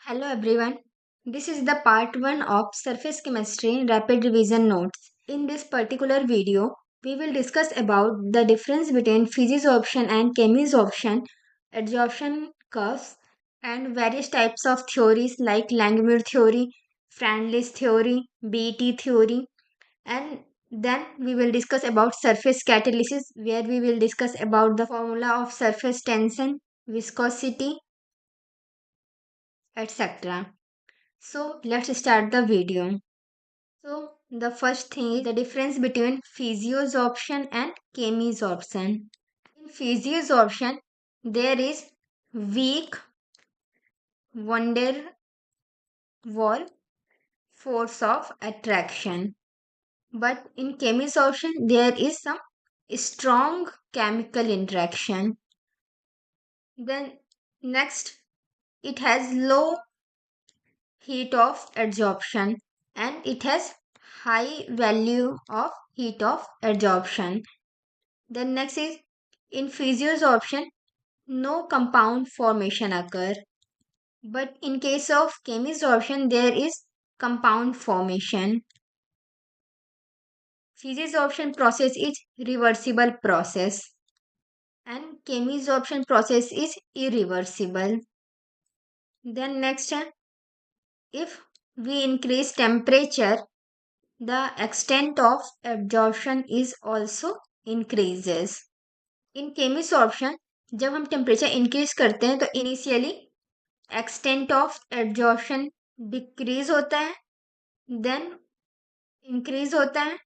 Hello everyone. This is the part 1 of Surface Chemistry Rapid Revision Notes. In this particular video, we will discuss about the difference between physisorption and chemisorption, adsorption curves, and various types of theories like Langmuir theory, Freundlich theory, BET theory, and then we will discuss about surface catalysis where we will discuss about the formula of surface tension, viscosity, etc. So let's start the video. So the first thing is the difference between physiosorption and chemisorption. In physiosorption, there is weak van der Waal force of attraction. But in chemisorption, there is some strong chemical interaction. Then next, it has low heat of adsorption and it has high value of heat of adsorption. Then next is in physiosorption, no compound formation occur. But in case of chemisorption, there is compound formation. Physiosorption process is reversible process and chemisorption process is irreversible. Then next, if we increase temperature, the extent of absorption is also increases. In chemisorption, जब हम temperature increase करते हैं तो initially extent of absorption decrease होता है, then increase होता है,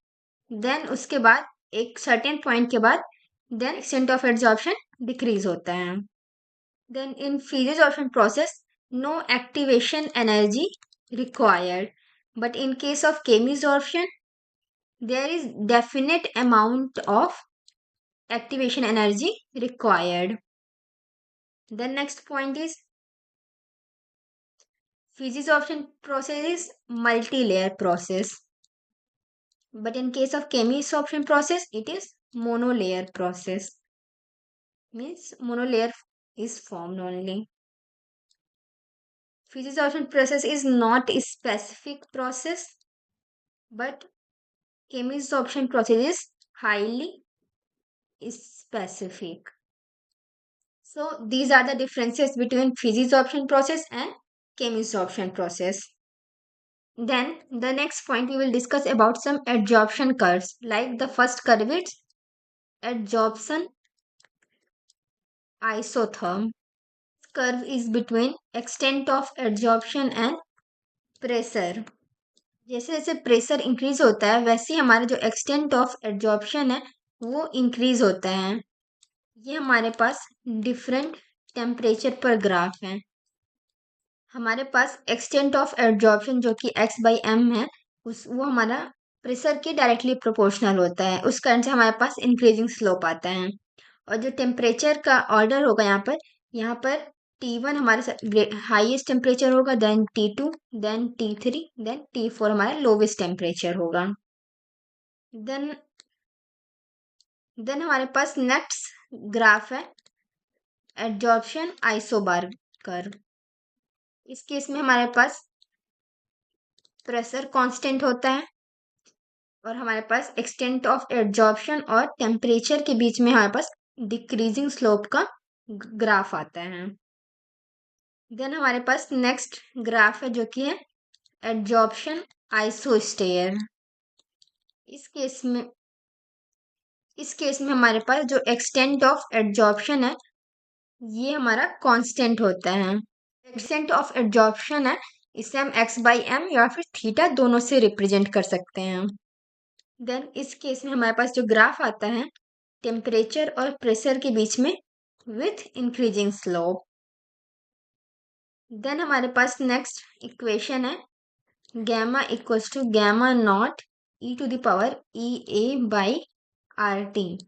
then उसके बाद एक सर्टेन पॉइंट के बाद then extent of absorption decrease होता है. Then in physiosorption process, no activation energy required. But in case of chemisorption, there is definite amount of activation energy required. The next point is physisorption process is multi-layer process. But in case of chemisorption process, it is monolayer process. Means monolayer is formed only. Physisorption process is not a specific process, but chemisorption process is highly specific. So these are the differences between physisorption process and chemisorption process. Then the next point we will discuss about some adsorption curves. Like the first curve is adsorption isotherm. This curve is between extent of adsorption and pressure. जैसे जैसे pressure increase होता है वैसे हमारा जो extent of absorption है वो increase होता है. ये हमारे पास डिफरेंट टेम्परेचर पर ग्राफ है. हमारे पास एक्सटेंट ऑफ एब्जॉर्प्शन जो कि x/m है वो हमारा प्रेशर के डायरेक्टली प्रोपोर्शनल होता है. उस कारण से हमारे पास इंक्रीजिंग स्लोप आता है. और जो टेम्परेचर का ऑर्डर होगा यहाँ पर T1 हमारा हाईएस्ट टेम्परेचर होगा, then T2, then T3, then T4 हमारा लोवेस्ट टेम्परेचर होगा. देन हमारे पास नेक्स्ट ग्राफ है एब्जॉर्प्शन आइसोबार कर्व. इस केस में हमारे पास प्रेशर कांस्टेंट होता है और हमारे पास एक्सटेंट ऑफ एब्जॉर्प्शन और टेम्परेचर के बीच में हमारे पास डिक्रीजिंग स्लोप का ग्राफ आता है. देन हमारे पास नेक्स्ट ग्राफ है जो कि है एब्जॉर्प्शन आइसोस्टेयर. इस केस में हमारे पास जो एक्सटेंट ऑफ एब्जॉर्प्शन है ये हमारा कांस्टेंट होता है. एक्सटेंट ऑफ एब्जॉर्प्शन है इसे हम x/m या फिर थीटा दोनों से रिप्रेजेंट कर सकते हैं. देन इस केस में हमारे पास जो ग्राफ आता है टेम्परेचर और प्रेशर के बीच में विथ इंक्रीजिंग स्लोप. देन हमारे पास नेक्स्ट इक्वेशन है gamma equals to gamma naught e⁻ EA/RT.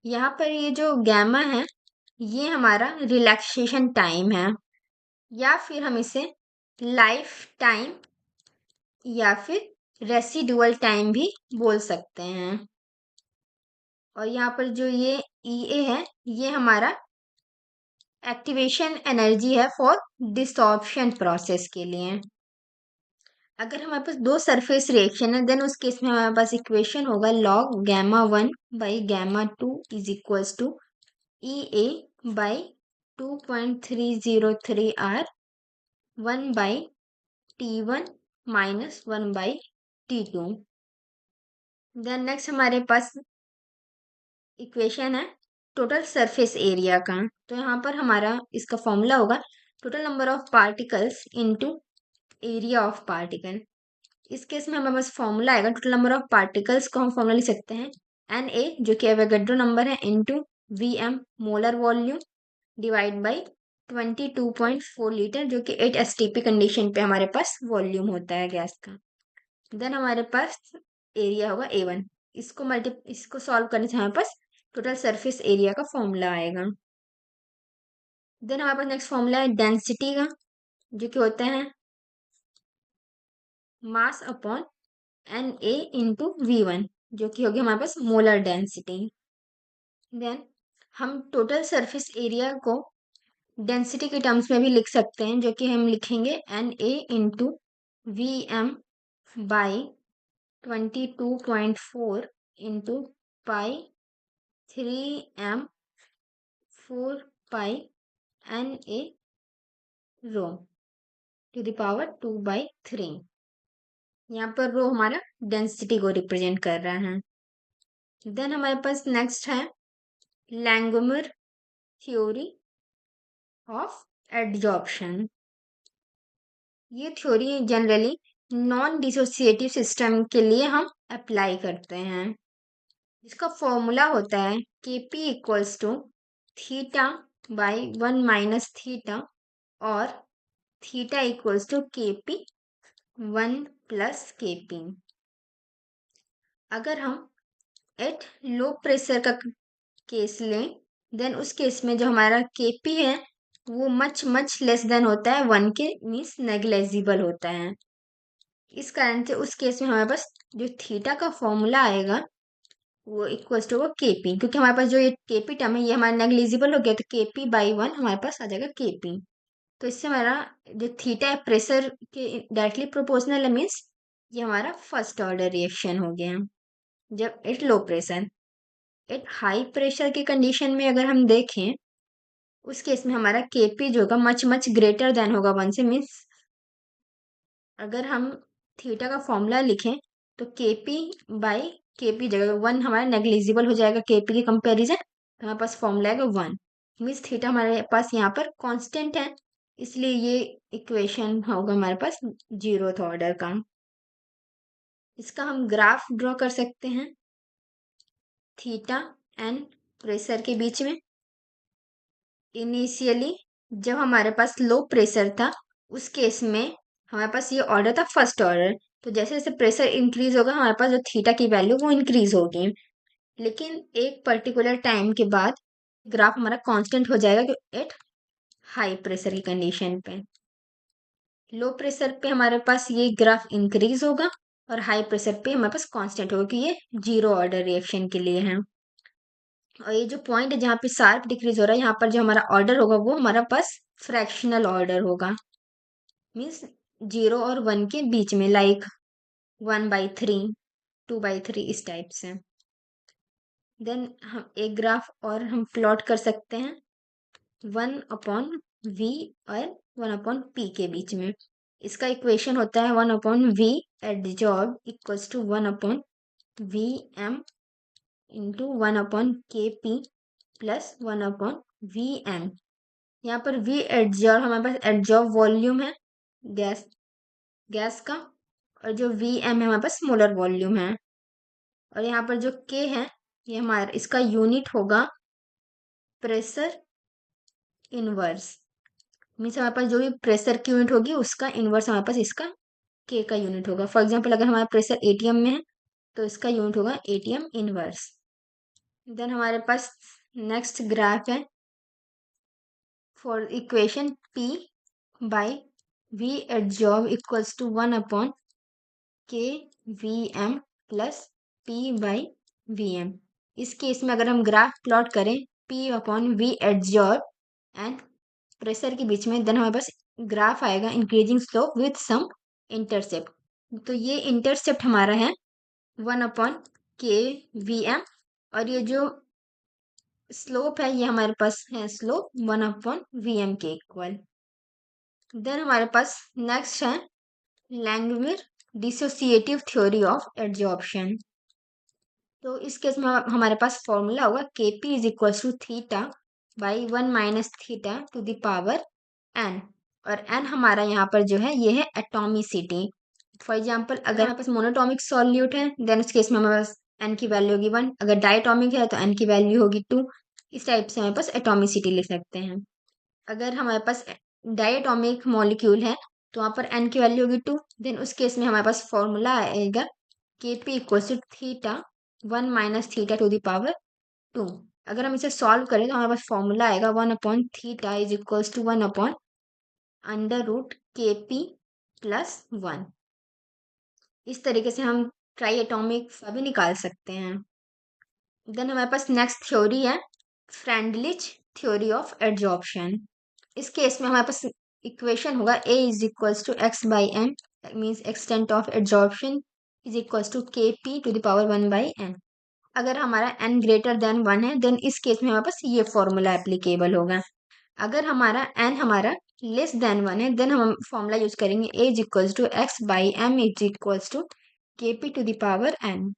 यहाँ पर ये जो गैमा है ये हमारा रिलैक्सेशन टाइम है या फिर हम इसे लाइफ टाइम या फिर रेसिडुअल टाइम भी बोल सकते हैं. और यहाँ पर जो ये EA है ये हमारा एक्टिवेशन एनर्जी है फॉर डिसॉर्प्शन प्रोसेस के लिए। अगर हमारे पास दो सरफेस रिएक्शन है देन उस केस में हमारे पास इक्वेशन होगा log gamma 1 by gamma 2 is equals to EA by 2.303 R 1 by T1 minus 1 by T2। Then next हमारे पास इक्वेशन है टोटल सरफेस एरिया का। तो यहाँ पर हमारा इसका फॉर्मूला होगा total number of particles into area of particle. इस केस में हमारे पास फॉर्मूला आएगा टोटल नंबर ऑफ पार्टिकल्स को हम फॉर्मूला लिख सकते हैं Na जो कि एवोगैड्रो नंबर है into Vm molar volume divide by 22.4 litre जो कि 8 STP कंडीशन पे हमारे पास वॉल्यूम होता है गैस का। देन हमारे पास एरिया होगा A1। इसको सॉल्व करने से हमारे पास टोटल सरफेस एरिया का फॉर्मूला आएगा। देन हमारे पास नेक्स्ट फॉर्मूला है डेंसिटी का जो कि होता है mass upon Na into V1 जो कि होगी हमारे पास मोलर डेंसिटी। देन हम टोटल सरफेस एरिया को डेंसिटी के टर्म्स में भी लिख सकते हैं जो कि हम लिखेंगे Na into Vm by 22.4 into pi 3m 4 pi Na rho to the power 2/3। यहाँ पर रो हमारा डेंसिटी को रिप्रेजेंट कर रहा है। देन हमारे पास नेक्स्ट है लैंगोमेर थ्योरी ऑफ एडजॉर्प्शन। ये theory generally non dissociative system के लिए हम अप्लाई करते हैं। इसका फॉर्मूला होता है Kp equals to theta by 1 minus theta और theta equals to Kp 1 plus Kp। अगर हम एट लो प्रेशर का केस लें देन उस केस में जो हमारा Kp है वो मच लेस देन होता है 1 के, मीन्स नेग्लेजिबल होता है। इस कारण से उस केस में हमारे पास जो थीटा का फॉर्मूला आएगा वो इक्वल्स टू Kp, क्योंकि हमारे पास जो ये Kp टर्म है ये हमारा नेग्लिजिबल हो गया तो Kp बाई 1 हमारे पास आ जाएगा Kp। तो इससे हमारा जो थीटा है प्रेशर के डायरेक्टली प्रोपोर्शनल है, मीन्स ये हमारा फर्स्ट ऑर्डर रिएक्शन हो गया जब eight low pressure. At high pressure की कंडीशन में अगर हम देखें उस केस में हमारा Kp जो होगा मच ग्रेटर देन होगा 1 से, मीन्स अगर हम थीटा का फॉर्मूला लिखें तो Kp बाई Kp जगह 1 हमारा नेग्लिजिबल हो जाएगा Kp के कंपेरिजन, तो हमारे पास फॉर्मूला आएगा 1, मीन्स थीटा हमारे पास यहाँ पर कांस्टेंट है, इसलिए ये इक्वेशन होगा हमारे पास 0th ऑर्डर का। इसका हम ग्राफ ड्रॉ कर सकते हैं थीटा एंड प्रेशर के बीच में। इनिशियली जब हमारे पास लो प्रेशर था उस केस में हमारे पास ये ऑर्डर था फर्स्ट ऑर्डर, तो जैसे जैसे प्रेशर इंक्रीज होगा हमारे पास जो थीटा की वैल्यू वो इंक्रीज होगी। लेकिन एक पर्टिकुलर टाइम के बाद ग्राफ हमारा कांस्टेंट हो जाएगा एट हाई प्रेशर की कंडीशन पे। लो प्रेशर पे हमारे पास ये ग्राफ इंक्रीज होगा और हाई प्रेशर पे हमारे पास कांस्टेंट होगा कि ये 0 ऑर्डर रिएक्शन के लिए है। और ये जो पॉइंट है जहाँ पे शार्प डिक्रीज हो रहा है यहाँ पर जो हमारा ऑर्डर होगा वो हमारा पास फ्रैक्शनल ऑर्डर होगा, मीन्स 0 और 1 के बीच में, लाइक 1/3 2/3 इस टाइप से। देन हम एक ग्राफ और हम प्लॉट कर सकते हैं 1/v और 1/p के बीच में। इसका इक्वेशन होता है 1/v adsorb equals to 1/vm into 1/kp plus 1/vm। यहाँ पर v एडजॉर्ब हमारे पास एडजॉर्ब वॉल्यूम है गैस का, और जो Vm है हमारे पास मोलर वॉल्यूम है, और यहाँ पर जो K है ये हमारा इसका यूनिट होगा प्रेशर इनवर्स, मीन्स हमारे पास जो भी प्रेशर की यूनिट होगी उसका इनवर्स हमारे पास इसका K का यूनिट होगा। फॉर एग्जाम्पल अगर हमारा प्रेशर ATM में है तो इसका यूनिट होगा ATM इनवर्स। देन हमारे पास नेक्स्ट ग्राफ है for equation P by V adsorb equals to 1/KVM plus P/VM। इस केस में अगर हम ग्राफ प्लॉट करें P/V एडजॉर्ब एंड प्रेशर के बीच में, देन हमारे पास ग्राफ आएगा increasing slope with some intercept. तो ये इंटरसेप्ट हमारा है 1/k/Vm, और ये जो स्लोप है ये हमारे पास है स्लोप 1/Vm के इक्वल। देन हमारे पास नेक्स्ट है Langmuir dissociative theory of adsorption. तो इस केस में हमारे पास फॉर्मूला होगा Kp is equal to theta by 1 minus theta to the power n, और n हमारा यहाँ पर जो है ये है एटॉमिसिटी। फॉर एग्जाम्पल अगर हमारे पास मोनोटॉमिक सॉल्यूट है देन उस केस में हमारे पास n की वैल्यू होगी 1, अगर डायटोमिक है तो n की वैल्यू होगी 2। इस टाइप से हमारे पास एटॉमिसिटी लिख सकते हैं। अगर हमारे पास डायटोमिक मॉलिक्यूल है तो वहाँ पर n की वैल्यू होगी 2, देन उस केस में हमारे पास फॉर्मूला आएगा Kp equal to theta 1 minus theta to the power 2। अगर हम इसे सॉल्व करें तो हमारे पास फॉर्मूला आएगा 1/थीटा is equals to 1/√Kp plus 1। इस तरीके से हम ट्राई एटॉमिक भी निकाल सकते हैं। देन हमारे पास नेक्स्ट थ्योरी है फ्रेंडलिच थ्योरी ऑफ एडजॉर्प्शन। इस केस में हमारे पास इक्वेशन होगा A is equals to x/m, that means extent of adsorption is equals to Kp to the power 1/n। अगर हमारा n ग्रेटर देन 1 है देन इस केस में हमारे पास ये फॉर्मूला एप्लीकेबल होगा। अगर हमारा n हमारा लेस देन 1 है देन हम फॉर्मूला यूज करेंगे A is equals to x/m is equals to Kp to the power n।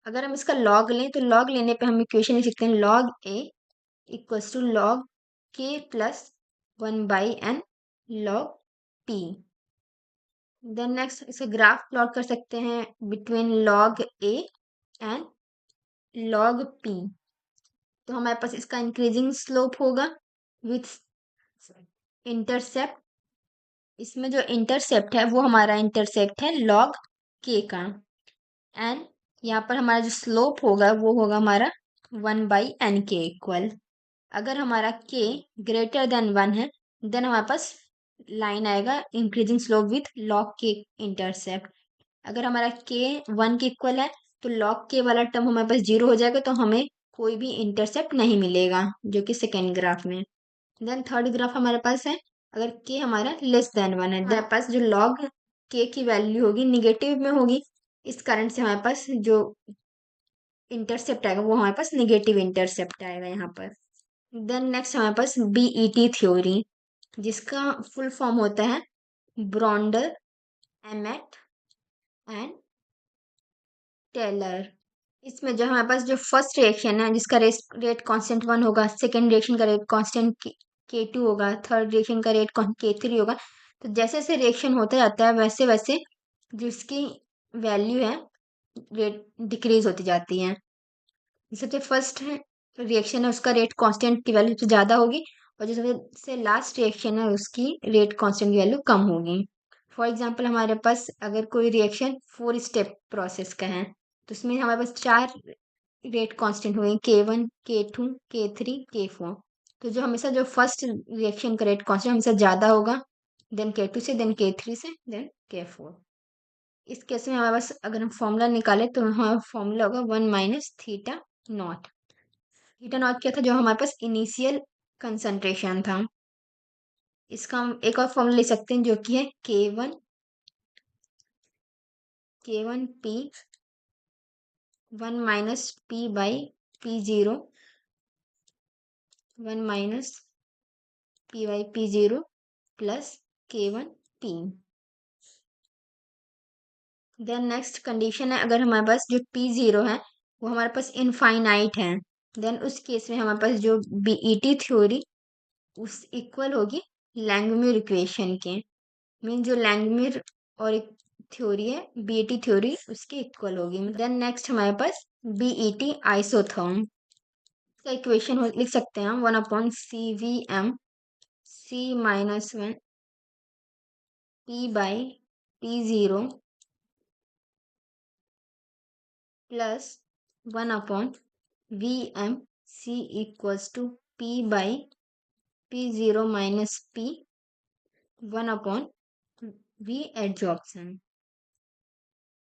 अगर हम इसका लॉग लें तो लॉग लेने पे हम इक्वेशन लिख सकते हैं log A equals to log K plus 1/n log P। Then next इसे ग्राफ प्लॉट कर सकते हैं between log A and log P। तो हमारे पास इसका इंक्रीजिंग स्लोप होगा विथ इंटरसेप्ट। इसमें जो इंटरसेप्ट है वो हमारा इंटरसेप्ट है log K का, एंड यहाँ पर हमारा जो स्लोप होगा वो होगा हमारा 1/n के इक्वल। अगर हमारा k ग्रेटर देन 1 है देन हमारे पास लाइन आएगा increasing slope with log k intercept. अगर हमारा k 1 के इक्वल है तो log k वाला टर्म हमारे पास 0 हो जाएगा, तो हमें कोई भी इंटरसेप्ट नहीं मिलेगा, जो कि सेकेंड ग्राफ में। देन थर्ड ग्राफ हमारे पास है अगर k हमारा लेस देन 1 है, हमारे पास जो log k की वैल्यू होगी निगेटिव में होगी, इस कारण से हमारे पास जो इंटरसेप्ट आएगा वो हमारे पास निगेटिव इंटरसेप्ट आएगा यहाँ पर। देन नेक्स्ट हमारे पास बीईटी थ्योरी, जिसका फुल फॉर्म होता है ब्रॉन्डर एमेट एंड टेलर। इसमें जो हमारे पास जो फर्स्ट रिएक्शन है जिसका रेट कांस्टेंट 1 होगा, सेकेंड रिएक्शन का रेट कांस्टेंट K2 होगा, थर्ड रिएक्शन का रेट K3 होगा। तो जैसे जैसे रिएक्शन होता जाता है वैसे वैसे जिसकी वैल्यू है रेट डिक्रीज होती जाती है। सबसे फर्स्ट रिएक्शन है उसका रेट कांस्टेंट की वैल्यू सबसे ज़्यादा होगी, और जो सबसे लास्ट रिएक्शन है उसकी रेट कांस्टेंट की वैल्यू कम होगी। फॉर एग्जांपल हमारे पास अगर कोई रिएक्शन 4 स्टेप प्रोसेस का है तो उसमें हमारे पास 4 रेट कांस्टेंट हुए K1, K2, K3, K4। तो जो हमेशा जो फर्स्ट रिएक्शन का रेट कांस्टेंट हमेशा ज़्यादा होगा, देन K2 से, देन K3 से, देन K4। इस केस में हमारे पास अगर हम फॉर्मूला निकाले तो हमारा फॉर्मूला होगा 1 minus theta naught. Theta naught क्या था, जो हमारे पास इनिशियल कंसंट्रेशन था। इसका हम एक और फॉर्मूला ले सकते हैं जो कि है K1 P 1 minus P by P0 1 minus P by P0 plus K1 P। Then next condition है अगर हमारे पास जो P0 है वो हमारे पास इनफाइनाइट है, देन उस केस में हमारे पास जो बीईटी थ्योरी उस इक्वल होगी लैंगम्यूर इक्वेशन के। मीन जो लैंगम्यूर और एक थ्योरी है बीईटी थ्योरी उसके इक्वल होगी। देन नेक्स्ट हमारे पास बीईटी आइसोथर्म का इक्वेशन लिख सकते हैं हम 1/CVm C-1 P by P0 plus 1/Vm C equals to P by P0 minus P 1/V adsorption.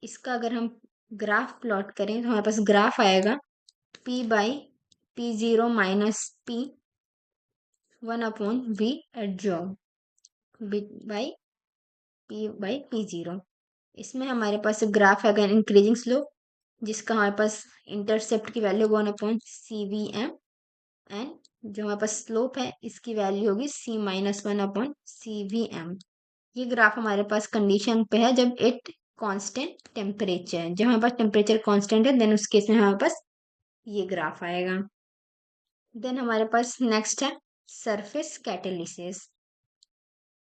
इसका अगर हम ग्राफ प्लॉट करें तो हमारे पास ग्राफ आएगा P by P0 minus P 1/v adjob by P/P0। इसमें हमारे पास ग्राफ है अगर इंक्रीजिंग स्लोप, जिसका हमारे पास इंटरसेप्ट की वैल्यू 1/CVM, एंड जो हमारे पास स्लोप है इसकी वैल्यू होगी C-1/CVM। ये ग्राफ हमारे पास कंडीशन पे है जब इट कांस्टेंट टेम्परेचर, जब हमारे पास टेम्परेचर कांस्टेंट है देन उस केस में हमारे पास ये ग्राफ आएगा। देन हमारे पास नेक्स्ट है सरफेस कैटालिसिस,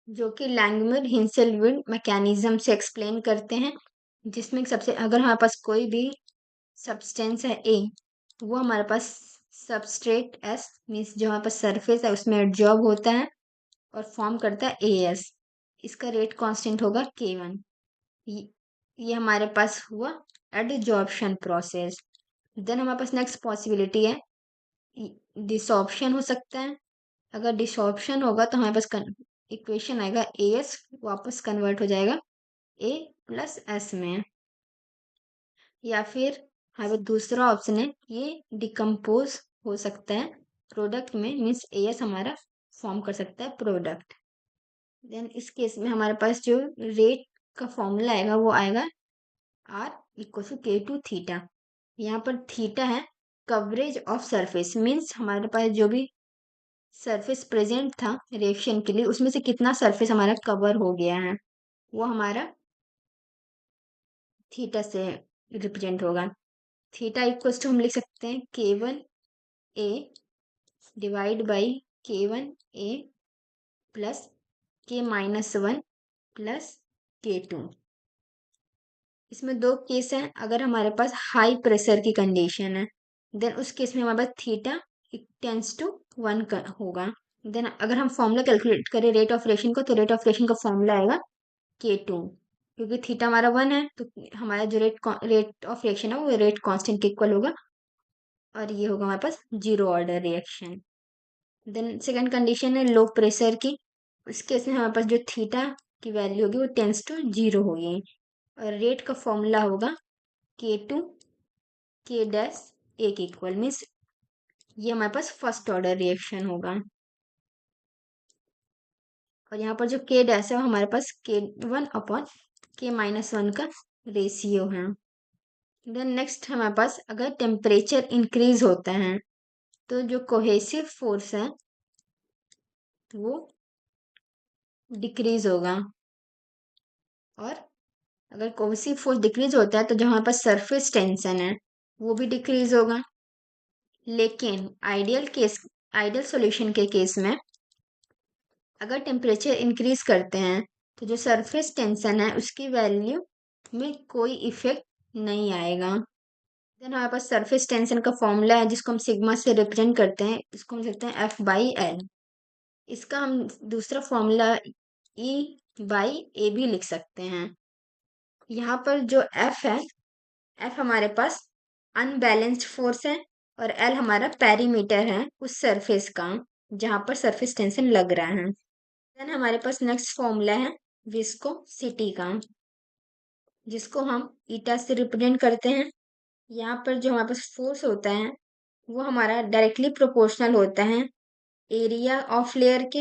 जो कि लैंगमुर हिंसेलवुड मैकेनिज्म से एक्सप्लेन करते हैं, जिसमें सबसे अगर हमारे पास कोई भी सब्सटेंस है ए, वो हमारे पास सबस्ट्रेट एस मीन्स जो हमारे पास सरफेस है उसमें एडजॉर्ब होता है और फॉर्म करता है ए एस, इसका रेट कांस्टेंट होगा K1। ये हमारे पास हुआ एडजॉर्प्शन प्रोसेस। देन हमारे पास नेक्स्ट पॉसिबिलिटी है डिसॉर्प्शन हो सकता है। अगर डिसॉर्प्शन होगा तो हमारे पास इक्वेशन आएगा ए एस वापस कन्वर्ट हो जाएगा ए प्लस एस में, या फिर हमारे पास दूसरा ऑप्शन है ये डिकम्पोज हो सकता है प्रोडक्ट में, मीन्स ए एस हमारा फॉर्म कर सकता है प्रोडक्ट। देन इस केस में हमारे पास जो रेट का फॉर्मूला आएगा वो आएगा R=K2 थीटा। यहाँ पर थीटा है कवरेज ऑफ सरफेस, मीन्स हमारे पास जो भी सरफेस प्रेजेंट था रिएक्शन के लिए उसमें से कितना सरफेस हमारा कवर हो गया है, वो हमारा थीटा से रिप्रेजेंट होगा। थीटा इक्वल्स टू हम लिख सकते हैं K1A divide by K1A plus K-1 plus K2। इसमें दो केस हैं, अगर हमारे पास हाई प्रेशर की कंडीशन है देन उस केस में हमारे पास थीटा टेंस टू 1 होगा। देन अगर हम फॉर्मूला कैलकुलेट करें रेट ऑफ रिएक्शन को, तो रेट ऑफ रिएक्शन का फॉर्मूला आएगा K2, क्योंकि थीटा हमारा 1 है तो हमारा जो रेट ऑफ रिएक्शन है वो रेट कांस्टेंट के इक्वल होगा, और ये होगा हमारे पास zero order reaction. Then second condition है लो प्रेशर की, उस केस में हमारे पास जो थीटा की वैल्यू होगी वो टेंस टू 0 होगी, और रेट का फॉर्मूला होगा K2 K डैश ए के इक्वल, मीन्स ये हमारे पास फर्स्ट ऑर्डर रिएक्शन होगा। और यहाँ पर जो K डैश है वो हमारे पास K1/K-1 का रेशियो है। देन नेक्स्ट हमारे पास अगर टेम्परेचर इंक्रीज होता है तो जो कोहेसिव फोर्स है वो डिक्रीज होगा, और अगर कोहेसिव फोर्स डिक्रीज होता है तो जो हमारे पास सरफेस टेंशन है वो भी डिक्रीज होगा। लेकिन आइडियल सॉल्यूशन के केस में अगर टेम्परेचर इंक्रीज करते हैं तो जो सरफेस टेंशन है उसकी वैल्यू में कोई इफेक्ट नहीं आएगा। देन हमारे पास सरफेस टेंशन का फॉर्मूला है जिसको हम सिग्मा से रिप्रेजेंट करते हैं, इसको हम लिखते हैं F/L। इसका हम दूसरा फॉर्मूला E/A भी लिख सकते हैं। यहाँ पर जो F है, F हमारे पास अनबैलेंस्ड फोर्स है और L हमारा पेरीमीटर है उस सरफेस का जहाँ पर सरफेस टेंशन लग रहा है। देन हमारे पास नेक्स्ट फॉर्मूला है विस्कोसिटी का, जिसको हम ईटा से रिप्रेजेंट करते हैं। यहाँ पर जो हमारे पास फोर्स होता है वो हमारा डायरेक्टली प्रोपोर्शनल होता है एरिया ऑफ लेयर के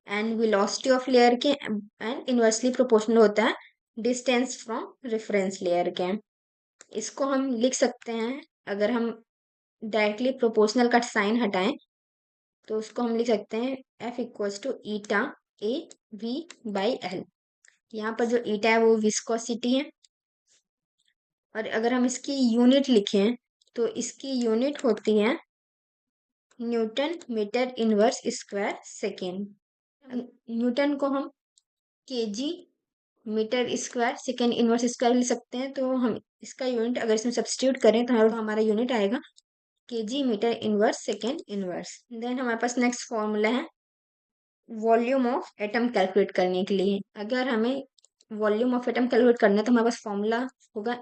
एंड वेलोसिटी ऑफ लेयर के, एंड इनवर्सली प्रोपोर्शनल होता है डिस्टेंस फ्रॉम रेफरेंस लेयर के। इसको हम लिख सकते हैं, अगर हम डायरेक्टली प्रोपोर्शनल का साइन हटाएं तो उसको हम लिख सकते हैं F=ηA/V/L। यहाँ पर जो ईटा है वो विस्कोसिटी है, और अगर हम इसकी यूनिट लिखें तो इसकी यूनिट होती है newton metre inverse square second. Newton को हम kg metre square second inverse square लिख सकते हैं, तो हम इसका यूनिट अगर इसमें सब्स्टिट्यूट करें तो हमारा यूनिट आएगा kg metre inverse second inverse. Then हमारे पास नेक्स्ट फॉर्मूला है वॉल्यूम ऑफ एटम कैलकुलेट करने के लिए। अगर हमें वॉल्यूम ऑफ एटम कैलकुलेट करना है तो हमारे पास फॉर्मूला होगा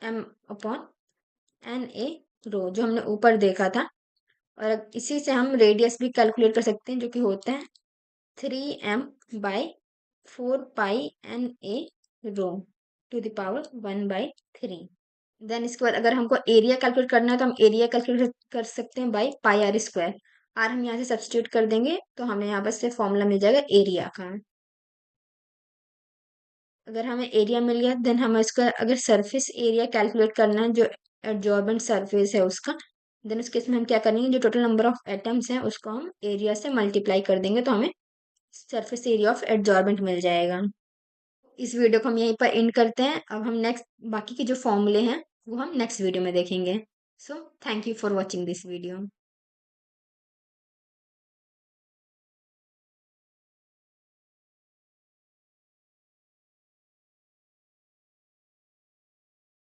M/NA रो, जो हमने ऊपर देखा था, और इसी से हम रेडियस भी कैलकुलेट कर सकते हैं जो कि होता है 3m/4πNA rho to the power 1/3। Then इसके बाद अगर हमको एरिया कैलकुलेट करना है तो हम एरिया कैलकुलेट कर सकते हैं by pi R square, R हम यहाँ से सब्स्टिट्यूट कर देंगे तो हमें यहाँ पर से फॉर्मूला मिल जाएगा एरिया का। अगर हमें एरिया मिल गया देन हमें इसका अगर सरफेस एरिया कैलकुलेट करना है जो एडजॉर्बेंट सरफेस है उसका, देन उस केस में हम क्या करेंगे, जो टोटल नंबर ऑफ एटम्स हैं उसको हम एरिया से मल्टीप्लाई कर देंगे तो हमें सरफेस एरिया ऑफ एडजॉर्बेंट मिल जाएगा। इस वीडियो को हम यहीं पर एंड करते हैं। अब हम नेक्स्ट बाकी के जो फॉर्मूले हैं वो हम नेक्स्ट वीडियो में देखेंगे। So thank you for watching this video.